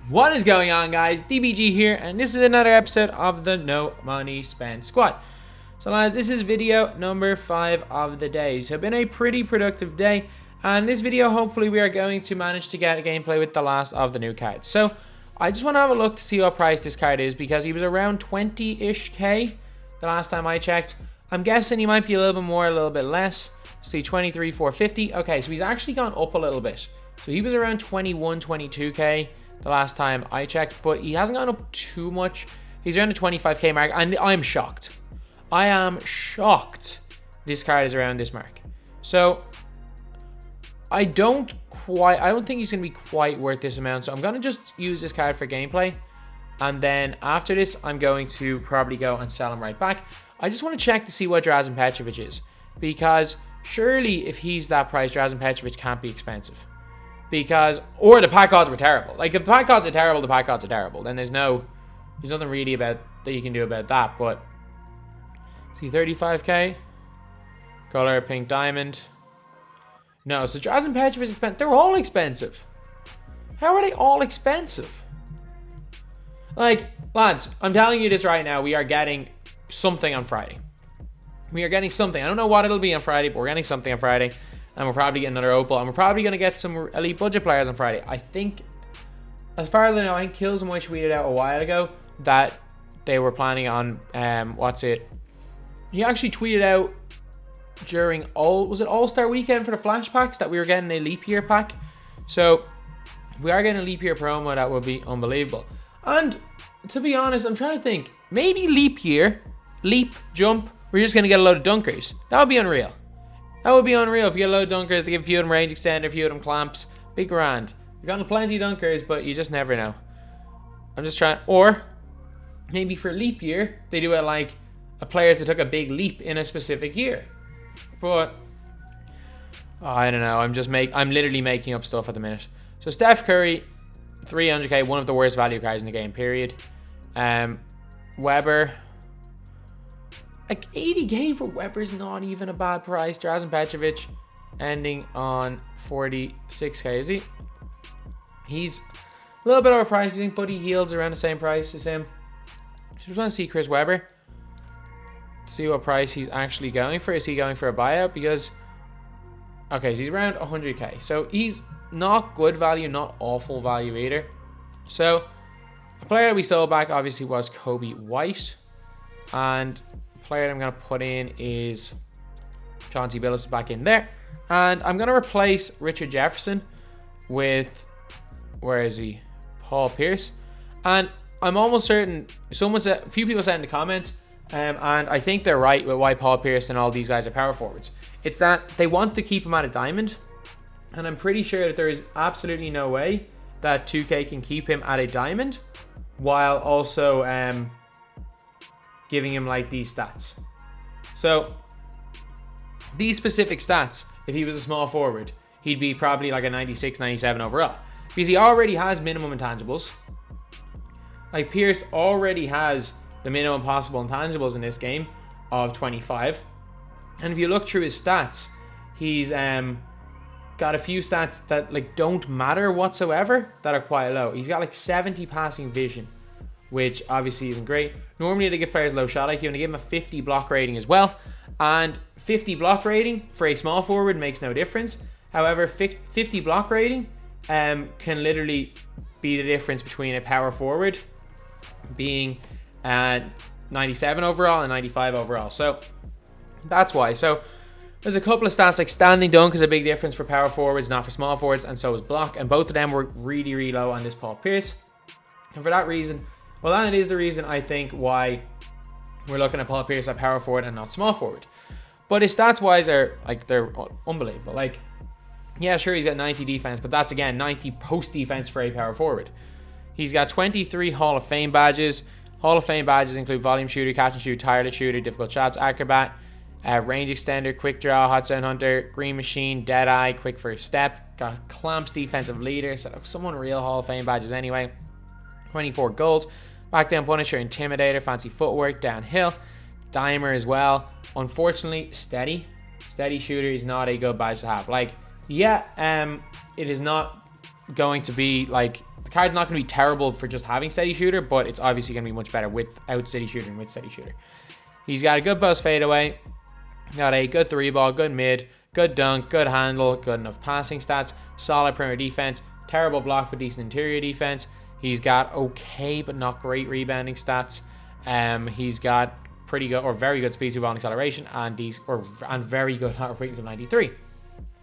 What is going on, guys? DBG here, and this is another episode of the No Money Spent Squad. So guys, this is video number 5 of the day. So it's been a pretty productive day, and this video hopefully we are going to manage to get a gameplay with the last of the new cards. So I just want to have a look to see what price this card is, because he was around 20-ish K the last time I checked. I'm guessing he might be a little bit more, a little bit less. See, 23,450. Okay, so he's actually gone up a little bit. So he was around 21, 22K the last time I checked, but he hasn't gone up too much. He's around the 25K mark, and I'm shocked. I am shocked this card is around this mark. So I don't think he's going to be quite worth this amount. So I'm going to just use this card for gameplay. And then after this, I'm going to probably go and sell him right back. I just want to check to see what Drazen Petrovic is, because surely if he's that price, Drazen Petrovic can't be expensive. Because, or the pack odds were terrible. Like, if the pack odds are terrible, the pack odds are terrible. Then there's nothing really about that you can do about that. But see, 35K, color pink diamond. No, so Drazen Petrovic is expensive. They're all expensive. How are they all expensive? Like, lads, I'm telling you this right now. We are getting something on Friday. We are getting something. I don't know what it'll be on Friday, but we're getting something on Friday. And we're probably getting another OPAL. And we're probably going to get some elite budget players on Friday. I think, as far as I know, I think Kills and White tweeted out a while ago that they were planning on, he actually tweeted out during All-Star Weekend for the Flash Packs that we were getting a leap year pack. So, if we are getting a leap year promo, that would be unbelievable. And, to be honest, I'm trying to think. Maybe leap jump, we're just going to get a load of dunkers. That would be unreal. That would be unreal if you get a load of dunkers, to give a few of them range extender, a few of them clamps. Big grand. You've gotten plenty of dunkers, but you just never know. I'm just trying. Or maybe for leap year, they do it like a players that took a big leap in a specific year. But I don't know. I'm literally making up stuff at the minute. So Steph Curry, 300K, one of the worst value cards in the game, period. Weber. Like 80K for Weber's not even a bad price. Drazen Petrovic ending on 46K, is he? He's a little bit overpriced. I think Buddy Hield's around the same price as him. Just want to see Chris Weber. See what price he's actually going for. Is he going for a buyout? Because, okay, so he's around 100K. So he's not good value, not awful value either. So a player that we sold back obviously was Kobe White. And player that I'm going to put in is Chauncey Billups back in there. And I'm going to replace Richard Jefferson with, where is he? Paul Pierce. And I'm almost certain, a few people said in the comments, and I think they're right with why Paul Pierce and all these guys are power forwards. It's that they want to keep him at a diamond. And I'm pretty sure that there is absolutely no way that 2K can keep him at a diamond while also giving him like these stats. So these specific stats, if he was a small forward, he'd be probably like a 96, 97 overall, because he already has minimum intangibles. Like Pierce already has the minimum possible intangibles in this game of 25. And if you look through his stats, he's got a few stats that like don't matter whatsoever that are quite low. He's got like 70 passing vision, which obviously isn't great. Normally they give players low shot IQ, and they give him a 50 block rating as well. And 50 block rating for a small forward makes no difference. However, 50 block rating can literally be the difference between a power forward being 97 overall and 95 overall. So that's why. So there's a couple of stats, like standing dunk is a big difference for power forwards, not for small forwards, and so is block. And both of them were really, really low on this Paul Pierce. And for that reason, well, that is the reason I think why we're looking at Paul Pierce at power forward and not small forward. But his stats wise are like, they're unbelievable. Like, yeah, sure, he's got 90 defense, but that's again 90 post defense for a power forward. He's got 23 Hall of Fame badges. Hall of Fame badges include volume shooter, catch and shoot, tireless shooter, difficult shots, acrobat, range extender, quick draw, hot zone hunter, green machine, dead eye, quick first step. Got clamps, defensive leader. So someone real Hall of Fame badges anyway. 24 gold. Back down Punisher, Intimidator, fancy footwork, downhill, Dimer as well. Unfortunately, steady shooter is not a good badge to have. Like, yeah, it is not going to be like the card's not going to be terrible for just having steady shooter, but it's obviously going to be much better without steady shooter than with steady shooter. He's got a good post fadeaway, got a good 3-ball, good mid, good dunk, good handle, good enough passing stats, solid perimeter defense, terrible block with decent interior defense. He's got okay but not great rebounding stats. He's got pretty good or very good speed to ball acceleration and very good lateral quickness of 93.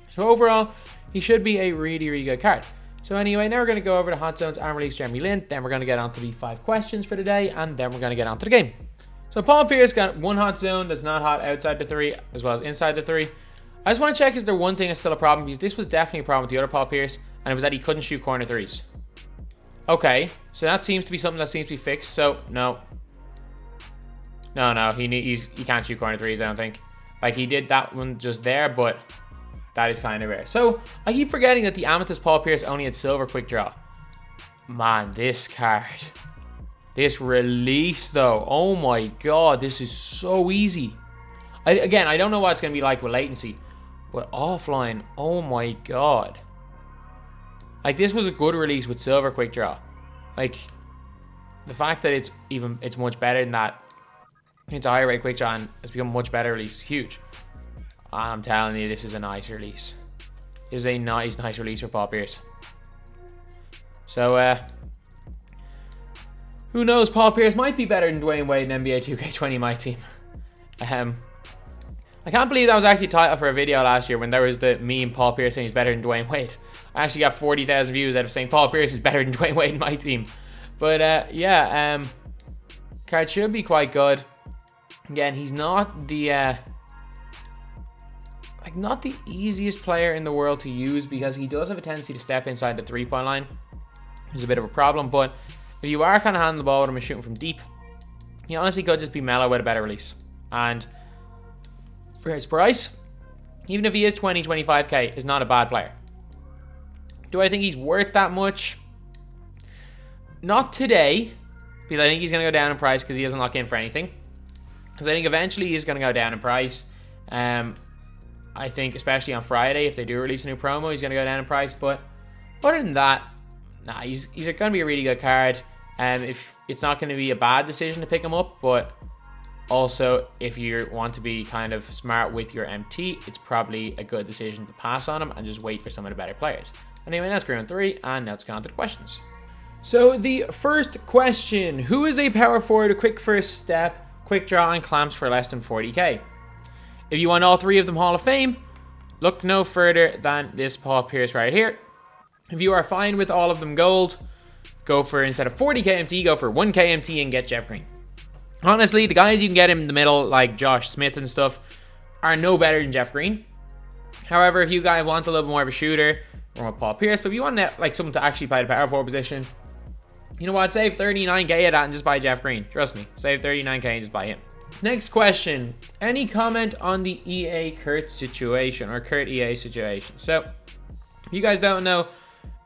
So overall, he should be a really, really good card. So anyway, now we're going to go over the hot zones and release Jeremy Lin. Then we're going to get on to the 5 questions for today, and then we're going to get on to the game. So Paul Pierce got one hot zone that's not hot outside the 3 as well as inside the 3. I just want to check, is there one thing that's still a problem? Because this was definitely a problem with the other Paul Pierce, and it was that he couldn't shoot corner 3s. Okay, so that seems to be something that seems to be fixed. So no, he can't shoot corner 3s, I don't think. Like, he did that one just there, but that is kind of rare. So I keep forgetting that the Amethyst Paul Pierce only had silver quick draw. Man, this card, this release though, oh my god, this is so easy. Again, I don't know what it's going to be like with latency, but offline, oh my god. Like, this was a good release with silver quick draw. Like, the fact that it's much better than that, it's a higher rate quick draw and it's become a much better release, huge. I'm telling you, this is a nice release. This is a nice release for Paul Pierce. So, who knows? Paul Pierce might be better than Dwayne Wade in NBA 2K20 MyTEAM. I can't believe that was actually a title for a video last year when there was the meme Paul Pierce saying he's better than Dwayne Wade. I actually got 40,000 views out of saying Paul Pierce is better than Dwayne Wade in my team. But yeah, card should be quite good. Again, he's not the not the easiest player in the world to use because he does have a tendency to step inside the 3-point line. It's a bit of a problem, but if you are kind of handling the ball with him and shooting from deep, he honestly could just be mellow with a better release. And for his price, even if he is 20, 25k, is not a bad player. Do I think he's worth that much? Not today, because I think he's going to go down in price because he doesn't lock in for anything. Because I think eventually he's going to go down in price. I think especially on Friday, if they do release a new promo, he's going to go down in price. But other than that, nah, he's going to be a really good card. If it's not going to be a bad decision to pick him up, but also if you want to be kind of smart with your MT, it's probably a good decision to pass on him and just wait for some of the better players. Anyway, that's round 3, and now let's get on to the questions. So the first question: who is a power forward, a quick first step, quick draw, and clamps for less than 40k? If you want all 3 of them Hall of Fame, look no further than this Paul Pierce right here. If you are fine with all of them gold, go for, instead of 40k MT, go for 1k MT and get Jeff Green. Honestly, the guys you can get in the middle, like Josh Smith and stuff, are no better than Jeff Green. However, if you guys want a little bit more of a shooter, or Paul Pierce, but if you want like someone to actually play the power forward position, you know what? Save 39k of that and just buy Jeff Green. Trust me, save 39k and just buy him. Next question: any comment on the EA Kurt situation, or Kurt EA situation? So, if you guys don't know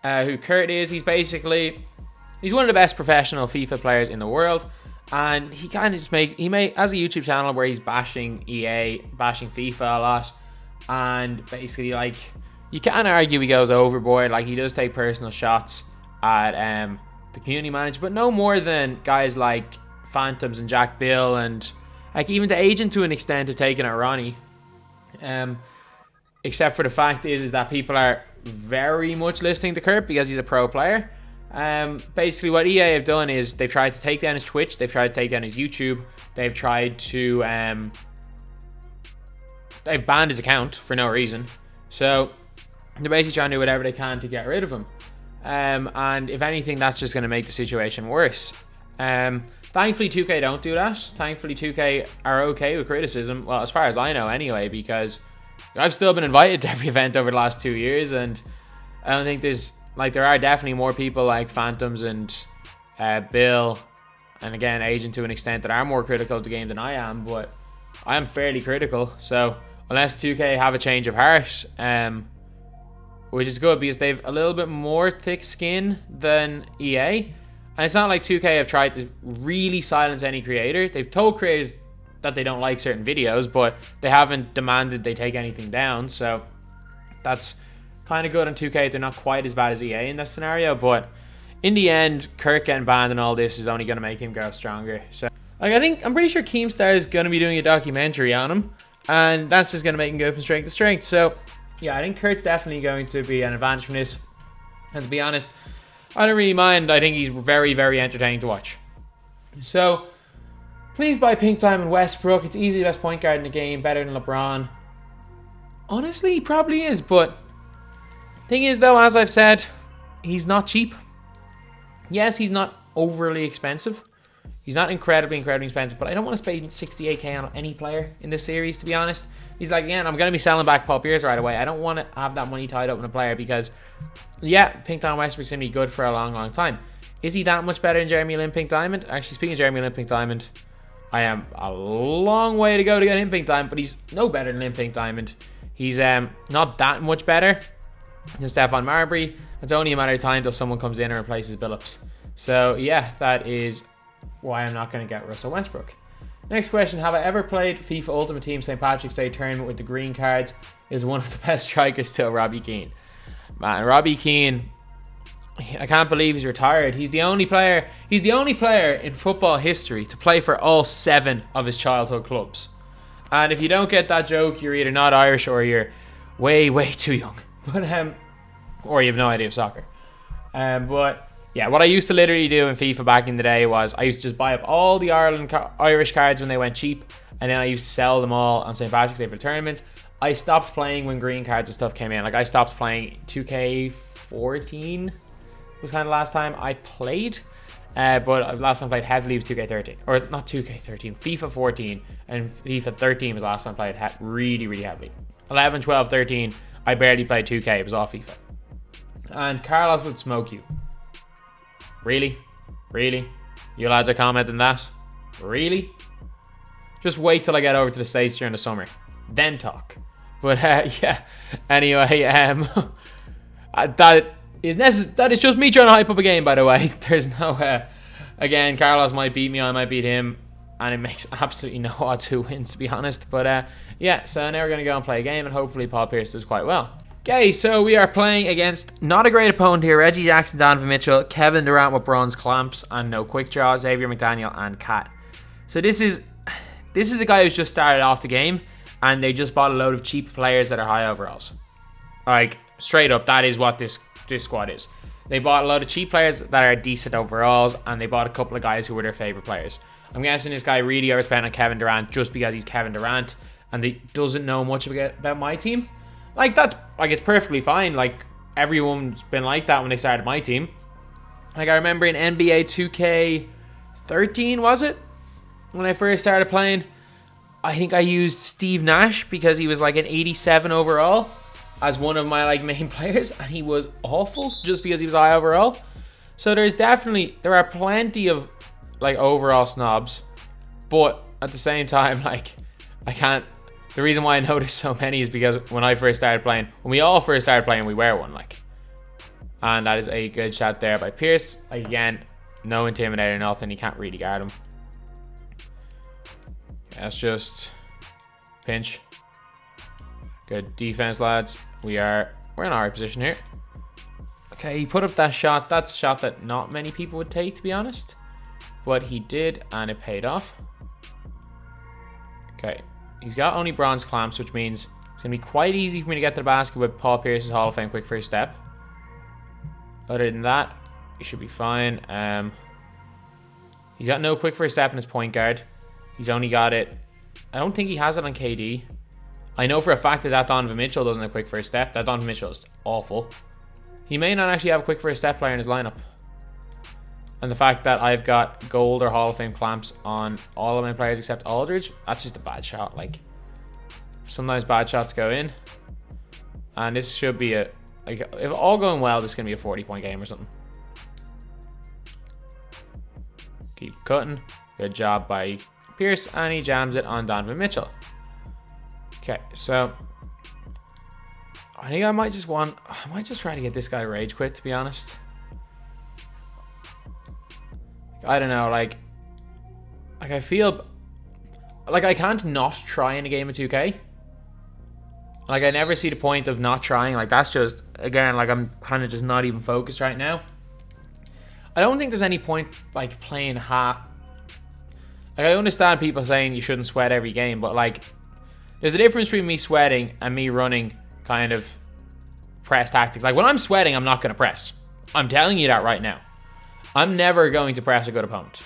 who Kurt is, he's one of the best professional FIFA players in the world, and he kind of just has a YouTube channel where he's bashing EA, bashing FIFA a lot, and basically, like, you can't argue he goes overboard. Like, he does take personal shots at the community manager, but no more than guys like Phantoms and Jack Bill, and like even the agent to an extent of taking at Ronnie. Except for the fact is that people are very much listening to Kurt because he's a pro player. Basically what EA have done is they've tried to take down his Twitch, they've tried to take down his YouTube, they've tried to they've banned his account for no reason. So they're basically trying to do whatever they can to get rid of him. And if anything, that's just going to make the situation worse. Thankfully 2K don't do that. Thankfully 2K are okay with criticism, well, as far as I know anyway, because I've still been invited to every event over the last 2 years, and I don't think there are definitely more people like Phantoms and Bill, and again Agent to an extent, that are more critical of the game than I am, but I am fairly critical. So unless 2K have a change of heart, which is good because they've a little bit more thick skin than EA. And it's not like 2K have tried to really silence any creator. They've told creators that they don't like certain videos, but they haven't demanded they take anything down. So that's kind of good on 2K. They're not quite as bad as EA in this scenario. But in the end, Kirk getting banned and all this is only going to make him grow stronger. So, like, I'm pretty sure Keemstar is going to be doing a documentary on him, and that's just going to make him go from strength to strength. So, yeah, I think Kurt's definitely going to be an advantage from this. And to be honest, I don't really mind. I think he's very, very entertaining to watch. So, please buy Pink Diamond Westbrook. It's easily the best point guard in the game, better than LeBron. Honestly, he probably is, but thing is, though, as I've said, he's not cheap. Yes, he's not overly expensive. He's not incredibly expensive, but I don't want to spend 68k on any player in this series, to be honest. He's like, again, I'm going to be selling back Paul Pierce right away. I don't want to have that money tied up in a player because, yeah, Pink Diamond Westbrook's going to be good for a long, long time. Is he that much better than Jeremy Lin Pink Diamond? Actually, speaking of Jeremy Lin Pink Diamond, I am a long way to go to get him Pink Diamond, but he's no better than Lin Pink Diamond. He's not that much better than Stephon Marbury. It's only a matter of time until someone comes in and replaces Billups. So, yeah, that is why I'm not going to get Russell Westbrook. Next question, have I ever played FIFA Ultimate Team St. Patrick's Day Tournament with the green cards? Is one of the best strikers still Robbie Keane. Man, Robbie Keane, I can't believe he's retired. He's the only player in football history to play for all 7 of his childhood clubs. And if you don't get that joke, you're either not Irish or you're way, way too young. But or you have no idea of soccer. But yeah, what I used to literally do in FIFA back in the day was I used to just buy up all the Irish cards when they went cheap, and then I used to sell them all on St. Patrick's Day for tournaments. I stopped playing when green cards and stuff came in. Like, I stopped playing 2K14 was kind of last time I played. But last time I played heavily was 2K13. Or not 2K13, FIFA 14. And FIFA 13 was the last time I played really, really heavily. 11, 12, 13, I barely played 2K. It was all FIFA. And Carlos would smoke you. Really? Really? You lads are commenting that? Really? Just wait till I get over to the States during the summer. Then talk. But yeah. Anyway, that is just me trying to hype up a game, by the way. There's no again, Carlos might beat me, I might beat him, and it makes absolutely no odds who wins, to be honest. But yeah, so now we're gonna go and play a game, and hopefully Paul Pierce does quite well. Okay, so we are playing against not a great opponent here. Reggie Jackson, Donovan Mitchell, Kevin Durant with bronze clamps and no quick draw, Xavier McDaniel and Kat. So this is a guy who's just started off the game, and they just bought a load of cheap players that are high overalls. Like, straight up, that is what this squad is. They bought a load of cheap players that are decent overalls, and they bought a couple of guys who were their favorite players. I'm guessing this guy really overspent on Kevin Durant just because he's Kevin Durant, and he doesn't know much about my team. Like, that's, like, it's perfectly fine. Like, everyone's been like that when they started my team. Like, I remember in NBA 2K13, was it? When I first started playing, I think I used Steve Nash because he was like an 87 overall as one of my like main players, and he was awful just because he was high overall. So there are plenty of like overall snobs, but at the same time, like, the reason why I noticed so many is because when we all first started playing, we were one, like. And that is a good shot there by Pierce. Again, no intimidator, nothing. You can't really guard him. That's just pinch. Good defense, lads. We're in our position here. Okay, he put up that shot. That's a shot that not many people would take, to be honest. But he did, and it paid off. Okay. He's got only bronze clamps, which means it's going to be quite easy for me to get to the basket with Paul Pierce's Hall of Fame quick first step. Other than that, he should be fine. He's got no quick first step in his point guard. He's only got it. I don't think he has it on KD. I know for a fact that Donovan Mitchell doesn't have quick first step. That Donovan Mitchell is awful. He may not actually have a quick first step player in his lineup. And the fact that I've got gold or Hall of Fame clamps on all of my players except Aldridge, that's just a bad shot. Like, sometimes bad shots go in. And this should be if all going well, this is going to be a 40-point game or something. Keep cutting. Good job by Pierce, and he jams it on Donovan Mitchell. Okay, so I think I might just try to get this guy to rage quit, to be honest. I don't know, like I feel like I can't not try in a game of 2K. Like, I never see the point of not trying. Like, that's just, again, like, I'm kind of just not even focused right now. I don't think there's any point like playing hot. Like, I understand people saying you shouldn't sweat every game, but like there's a difference between me sweating and me running kind of press tactics. Like when I'm sweating, I'm not going to press. I'm telling you that right now. I'm never going to press a good opponent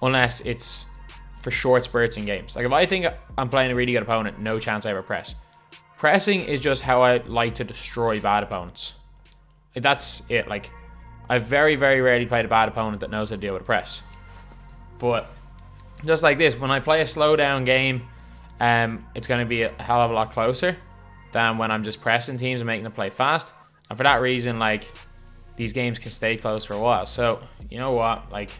unless it's for short spurts in games. Like if I think I'm playing a really good opponent, no chance I ever press. Pressing is just how I like to destroy bad opponents. Like, that's it. Like I've very, very rarely played a bad opponent that knows how to deal with a press. But just like this, when I play a slow down game, it's going to be a hell of a lot closer than when I'm just pressing teams and making them play fast. And for that reason, like, these games can stay close for a while. So, you know what? Like,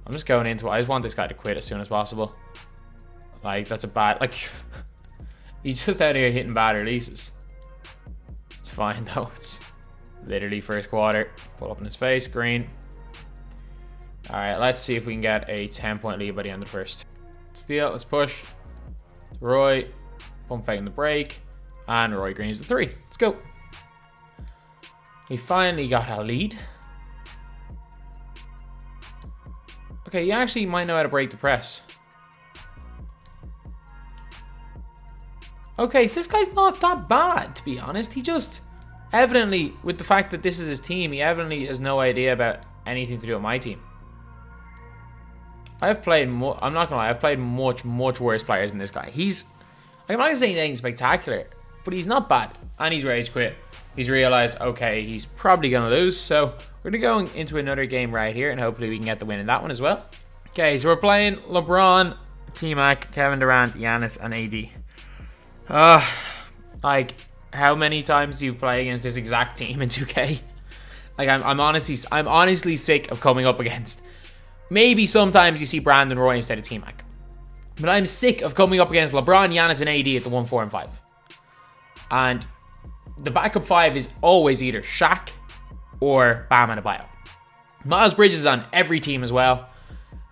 I'm just going into it. I just want this guy to quit as soon as possible. Like, that's a bad... Like, he's just out here hitting bad releases. It's fine, though. It's literally first quarter. Pull up in his face. Green. Alright, let's see if we can get a 10-point lead by the end of the first. Steal. Let's push. Roy. Pump fake in the break. And Roy Green's the 3. Let's go. We finally got a lead. Okay, you actually might know how to break the press. Okay, this guy's not that bad, to be honest. He just, evidently, with the fact that this is his team, he evidently has no idea about anything to do with my team. I've played, I'm not gonna lie, I've played much, much worse players than this guy. He's, I'm not gonna say anything spectacular, but he's not bad. And he's rage quit. He's realized, okay, he's probably going to lose. So we're going to go into another game right here, and hopefully we can get the win in that one as well. Okay, so we're playing LeBron, T-Mac, Kevin Durant, Giannis, and AD. Like, how many times do you play against this exact team in 2K? Like, I'm honestly sick of coming up against... Maybe sometimes you see Brandon Roy instead of T-Mac. But I'm sick of coming up against LeBron, Giannis, and AD at the 1, 4, and 5. And... the backup 5 is always either Shaq or Bam Adebayo. Miles Bridges is on every team as well.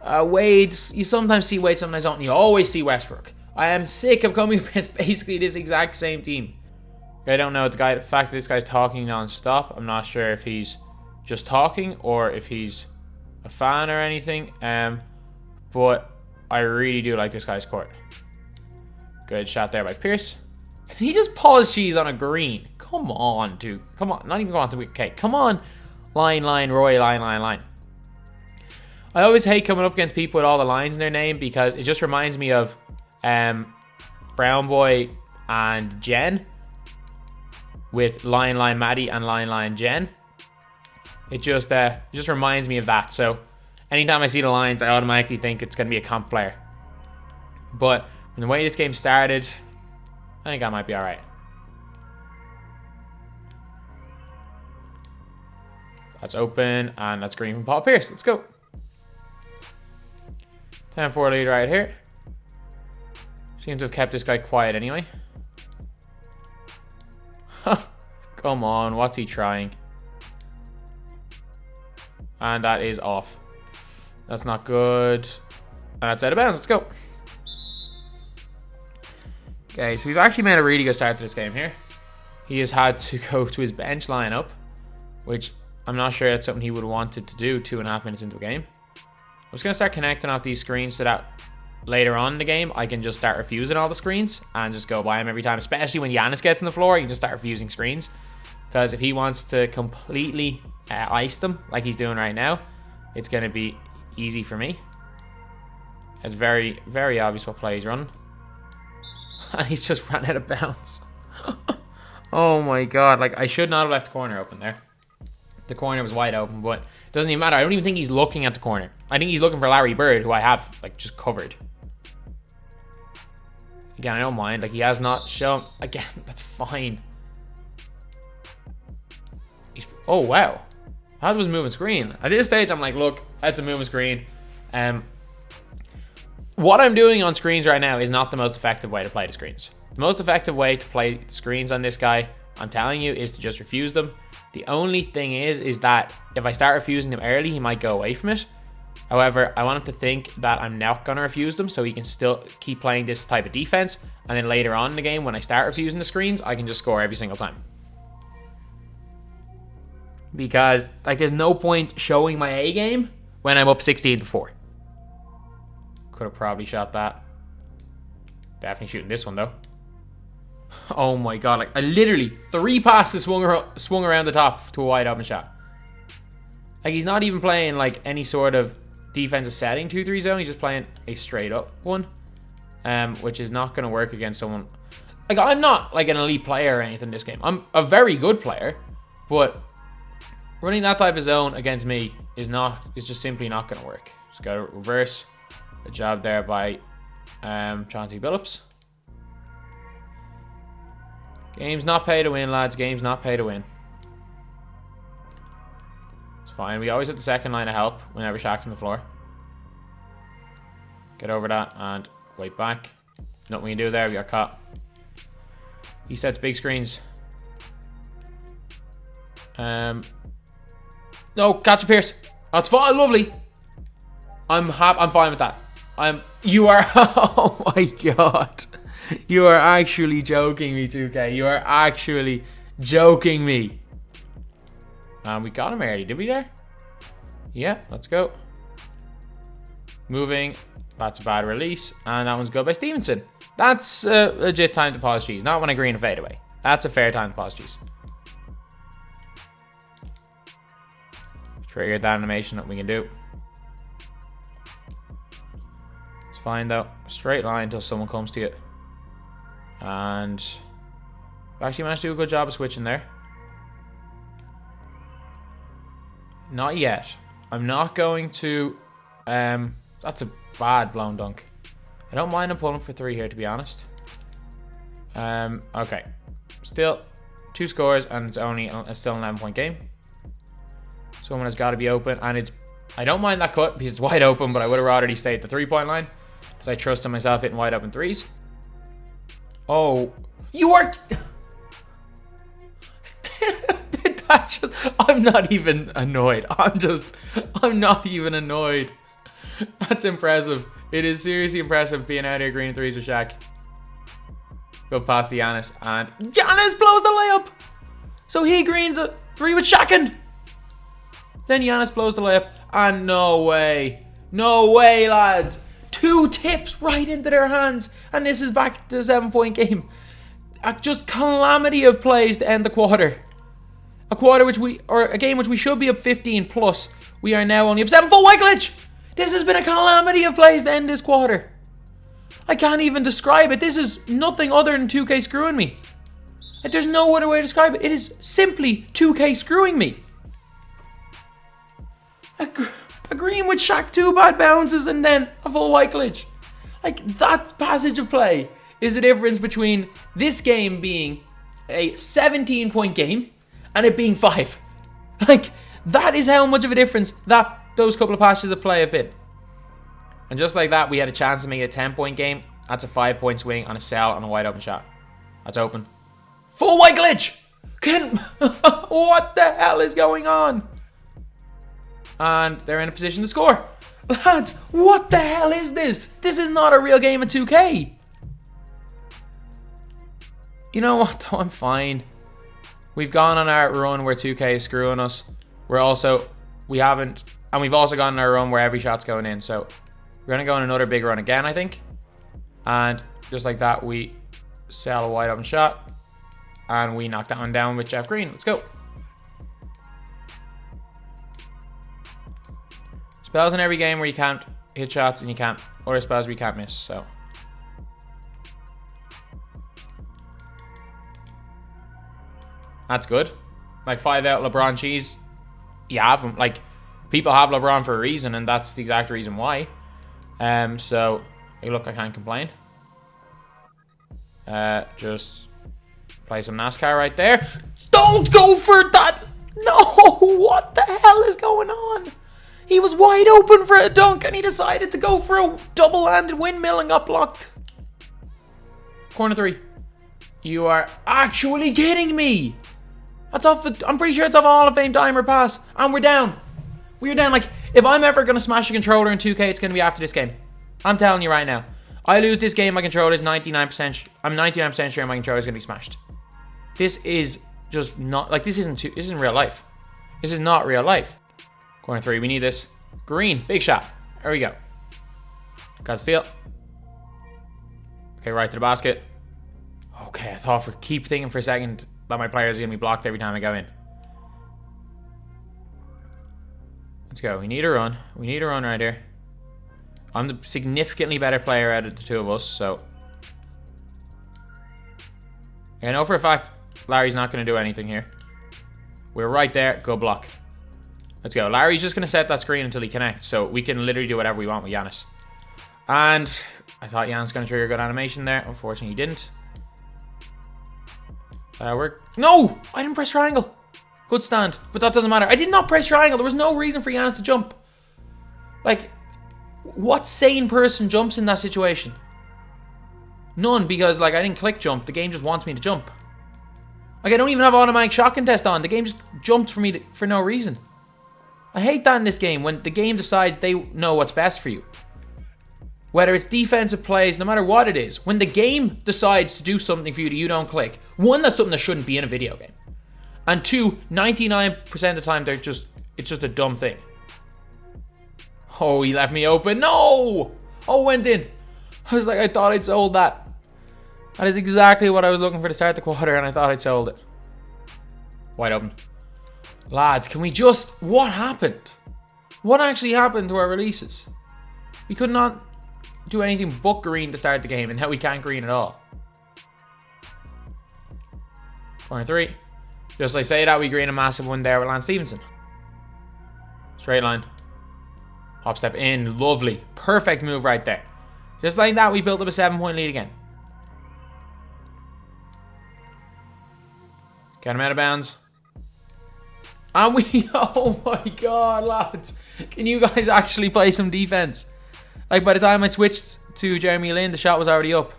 Wade, you sometimes see Wade, sometimes don't. You always see Westbrook. I am sick of coming against basically this exact same team. I don't know the fact that this guy's talking non-stop. I'm not sure if he's just talking or if he's a fan or anything. But I really do like this guy's court. Good shot there by Pierce. He just paused cheese on a green. Come on, dude. Come on. Not even going to... Okay, come on. Line, Roy, line. I always hate coming up against people with all the lines in their name because it just reminds me of Brown Boy and Jen with line Maddie and line Jen. It just reminds me of that. So anytime I see the lines, I automatically think it's going to be a comp player. But from the way this game started... I think I might be alright. That's open, and that's green from Paul Pierce. Let's go. 10-4 lead right here. Seems to have kept this guy quiet anyway. Come on, what's he trying? And that is off. That's not good. And that's out of bounds. Let's go. Okay, so we've actually made a really good start to this game here. He has had to go to his bench lineup, which I'm not sure that's something he would have wanted to do 2.5 minutes into a game. I'm just going to start connecting off these screens so that later on in the game, I can just start refusing all the screens and just go by him every time, especially when Giannis gets on the floor, you can just start refusing screens. Because if he wants to completely ice them like he's doing right now, it's going to be easy for me. It's very, very obvious what play he's running. And he's just run out of bounds. Oh my god. Like, I should not have left the corner open there. The corner was wide open, but it doesn't even matter. I don't even think he's looking at the corner. I think he's looking for Larry Bird, who I have, like, just covered. Again, I don't mind. Like, he has not shown... Again, that's fine. Oh, wow. That was moving screen. At this stage, I'm like, look, that's a moving screen. What I'm doing on screens right now is not the most effective way to play the screens. The most effective way to play the screens on this guy, I'm telling you, is to just refuse them. The only thing is that if I start refusing him early, he might go away from it. However, I want him to think that I'm not going to refuse them so he can still keep playing this type of defense. And then later on in the game, when I start refusing the screens, I can just score every single time. because like there's no point showing my A game when I'm up 16-4. Could have probably shot that. Definitely shooting this one though. Oh my god, like I literally 3 passes swung around the top to a wide open shot. Like he's not even playing like any sort of defensive setting 2-3 zone. He's just playing a straight up one, which is not going to work against someone. Like I'm not like an elite player or anything in this game. I'm a very good player, but running that type of zone against me is just simply not going to work. Just got to reverse. Good job there by Chauncey Billups. Game's not pay to win, lads. Game's not pay to win. It's fine. We always have the second line of help whenever Shaq's on the floor. Get over that and wait back. Nothing we can do there. We got caught. He sets big screens. No, catch a Pierce. That's fine. Lovely. I'm fine with that. You are. Oh my god. You are actually joking me, 2K. You are actually joking me. We got him early, did we there? Yeah, let's go. Moving. That's a bad release. And that one's good by Stevenson. That's a legit time to pause cheese. Not when I green a fadeaway. That's a fair time to pause cheese. Triggered that animation that we can do. It's fine though. Straight line until someone comes to it. And we actually managed to do a good job of switching there. Not yet. I'm not going to... that's a bad blown dunk. I don't mind him pulling for 3 here, to be honest. Okay. Still 2 scores, and it's only still an 11-point game. Someone has got to be open, and it's... I don't mind that cut because it's wide open, but I would have rather he stayed at the 3-point line because I trust in myself hitting wide open 3s. Oh, you are... I'm not even annoyed. I'm not even annoyed. That's impressive. It is seriously impressive being out here green 3s with Shaq. Go past the Giannis, and Giannis blows the layup. So he greens a 3 with Shaq, then Giannis blows the layup, and no way. No way, lads. 2 tips right into their hands, and this is back to the 7-point game. A just calamity of plays to end the quarter. A game which we should be up 15 plus. We are now only up 7. Full white glitch. This has been a calamity of plays to end this quarter. I can't even describe it. This is nothing other than 2K screwing me. Like, there's no other way to describe it. It is simply 2K screwing me. Agreeing with Shaq 2 bad bounces and then a full white glitch. Like, that passage of play is the difference between this game being a 17-point game and it being 5. Like, that is how much of a difference those couple of passages of play have been. And just like that, we had a chance to make it a 10-point game. That's a 5-point swing on a sell on a wide open shot. That's open. Full white glitch! What the hell is going on? And they're in a position to score. Lads, what the hell is this? This is not a real game of 2K. You know what, though? I'm fine. We've gone on our run where 2K is screwing us. We've also gone on our run where every shot's going in. So we're going to go on another big run again, I think. And just like that, we sell a wide open shot. And we knock that one down with Jeff Green. Let's go. Spells in every game where you can't hit shots and you can't, or spells where you can't miss, so. That's good. Like 5 out LeBron cheese. You have them. Like, people have LeBron for a reason, and that's the exact reason why. So, hey, look, I can't complain. Just play some NASCAR right there. Don't go for that! No! What the hell is going on? He was wide open for a dunk, and he decided to go for a double-handed windmill and got blocked. Corner 3. You are actually kidding me! That's off. I'm pretty sure it's off a Hall of Fame timer pass, and we're down. We're down. Like, if I'm ever gonna smash a controller in 2K, it's gonna be after this game. I'm telling you right now. I lose this game, my controller is 99%. I'm 99% sure my controller is gonna be smashed. This is just not like this isn't real life. This is not real life. Corner 3, we need this. Green, big shot. There we go. Got steal. Okay, right to the basket. Okay, I thought keep thinking for a second that my players are going to be blocked every time I go in. Let's go. We need a run. We need a run right here. I'm the significantly better player out of the two of us, so... I know for a fact Larry's not going to do anything here. We're right there. Good block. Let's go. Larry's just going to set that screen until he connects, so we can literally do whatever we want with Giannis. And I thought Giannis was going to trigger a good animation there. Unfortunately, he didn't. No! I didn't press triangle. Good stand, but that doesn't matter. I did not press triangle. There was no reason for Giannis to jump. Like, what sane person jumps in that situation? None, because, like, I didn't click jump. The game just wants me to jump. Like, I don't even have automatic shot contest on. The game just jumped for me for no reason. I hate that in this game, when the game decides they know what's best for you. Whether it's defensive plays, no matter what it is. When the game decides to do something for you that you don't click. One, that's something that shouldn't be in a video game. And two, 99% of the time, it's just a dumb thing. Oh, he left me open. No! Oh, went in. I was like, I thought I'd sold that. That is exactly what I was looking for to start the quarter, and I thought I'd sold it. Wide open. Lads, can we just... What happened? What actually happened to our releases? We could not do anything but green to start the game, and now we can't green at all. Corner 3. Just like say that, we green a massive one there with Lance Stevenson. Straight line. Hop step in. Lovely. Perfect move right there. Just like that, we built up a 7-point lead again. Get him out of bounds. And we... Oh my god, lads. Can you guys actually play some defense? Like, by the time I switched to Jeremy Lin, the shot was already up.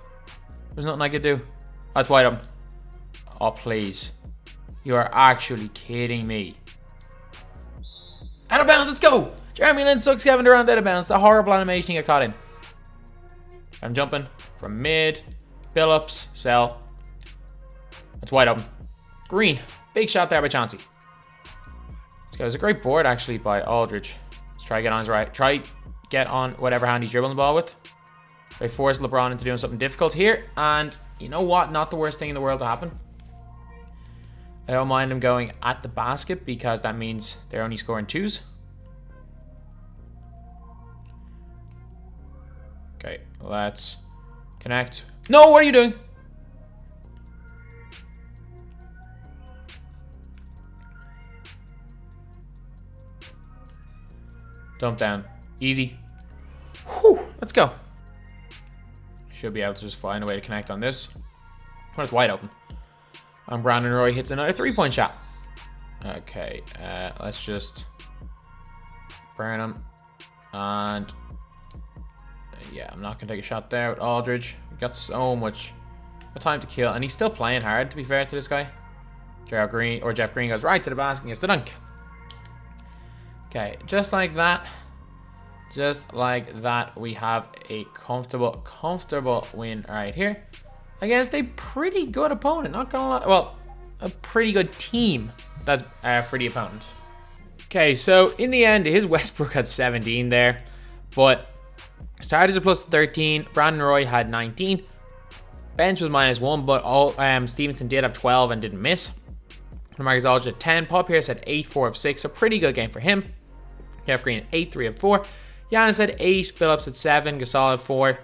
There's nothing I could do. That's wide open. Oh, please. You are actually kidding me. Out of bounds, let's go! Jeremy Lin sucks Kevin Durant out of bounds. The horrible animation he got caught in. I'm jumping from mid. Billups, sell. That's wide open. Green. Big shot there by Chauncey. Let's go. It was a great board, actually, by Aldridge. Let's try to get on his right. Try get on whatever hand he's dribbling the ball with. They force LeBron into doing something difficult here. And you know what? Not the worst thing in the world to happen. I don't mind him going at the basket because that means they're only scoring 2s. Okay, let's connect. No, what are you doing? Dump down. Easy. Whew, let's go. Should be able to just find a way to connect on this. When it's wide open. And Brandon Roy hits another 3-point shot. Okay, let's just burn him. And yeah, I'm not going to take a shot there with Aldridge. We got so much time to kill. And he's still playing hard, to be fair to this guy. Jeff Green goes right to the basket and gets the dunk. Okay, just like that. Just like that, we have a comfortable win right here. Against a pretty good opponent, not gonna lie. Well, a pretty good team that's for the opponent. Okay, so in the end, his Westbrook had 17 there, but starters are plus 13. Brandon Roy had 19. Bench was -1, but Stevenson did have 12 and didn't miss. Marcus Aldridge had 10. Paul Pierce had 8, 4 of 6. A pretty good game for him. Jeff Green had 8, 3 of 4. Giannis had 8. Billups had 7. Gasol had 4.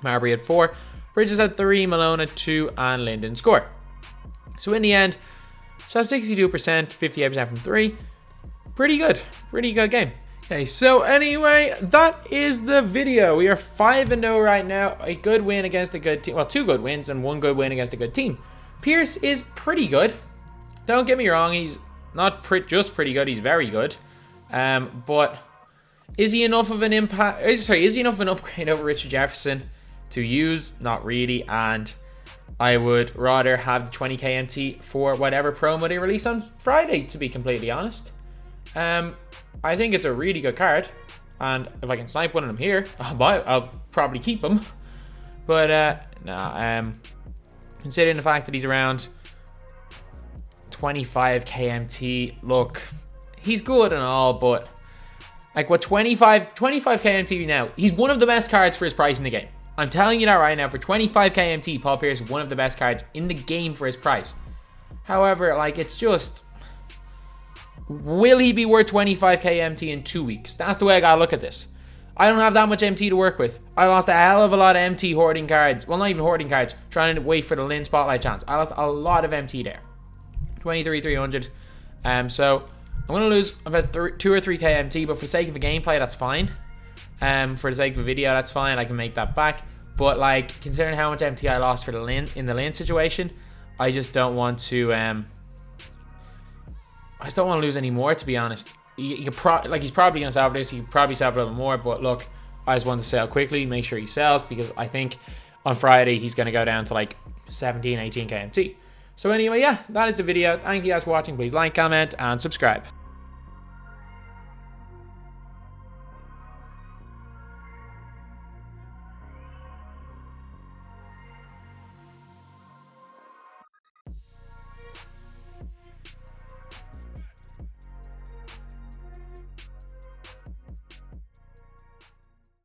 Marbury had 4. Bridges had 3. Malone had 2. And Lin didn't score. So in the end, shot 62%, 58% from 3. Pretty good. Pretty good game. Okay, so anyway, that is the video. We are 5-0 right now. A good win against a good team. Well, 2 good wins and 1 good win against a good team. Pierce is pretty good. Don't get me wrong. He's not just pretty good. He's very good. But is he enough of an impact? Is he enough of an upgrade over Richard Jefferson to use? Not really. And I would rather have the 20KMT for whatever promo they release on Friday, to be completely honest. I think it's a really good card, and if I can snipe one of them here, I'll probably keep him. But considering the fact that he's around 25 KMT, look, he's good and all, but like what 25k MT now, he's one of the best cards for his price in the game. I'm telling you that right now. For 25k MT, Paul Pierce is one of the best cards in the game for his price. However, like, it's just, will he be worth 25k MT in 2 weeks? That's the way I gotta look at this. I don't have that much MT to work with. I lost a hell of a lot of MT hoarding cards. Well, not even hoarding cards. Trying to wait for the Lynn Spotlight chance. I lost a lot of MT there. 23,300. So I'm going to lose about 2 or 3k MT, but for the sake of the gameplay, that's fine. For the sake of a video, that's fine. I can make that back. But like, considering how much MT I lost for the Lynn in the Lynn situation, I just don't want to. I just don't want to lose any more, to be honest. He's probably going to sell for this. He could probably sell for a little more, but look, I just want to sell quickly, make sure he sells, because I think on Friday he's going to go down to like 17, 18k MT. So anyway, yeah, that is the video. Thank you guys for watching. Please like, comment, and subscribe.